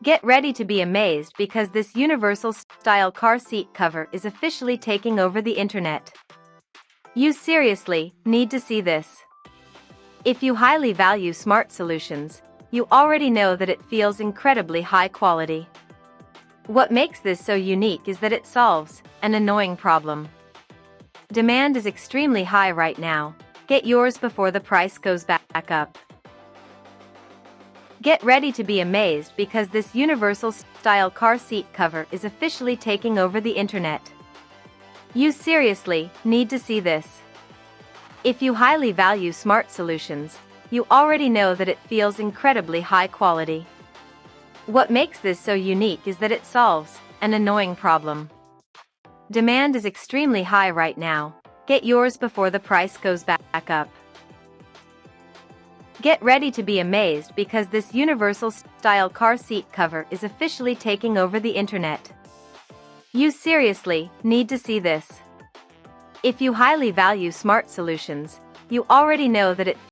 Get ready to be amazed because this universal-style car seat cover is officially taking over the internet. You seriously need to see this. If you highly value smart solutions, you already know that it feels incredibly high quality. What makes this so unique is that it solves an annoying problem. Demand is extremely high right now. Get yours before the price goes back up. Get ready to be amazed because this universal-style car seat cover is officially taking over the internet. You seriously need to see this. If you highly value smart solutions, you already know that it feels incredibly high quality. What makes this so unique is that it solves an annoying problem. Demand is extremely high right now. Get yours before the price goes back up. Get ready to be amazed because this universal-style car seat cover is officially taking over the internet. You seriously need to see this. If you highly value smart solutions, you already know that it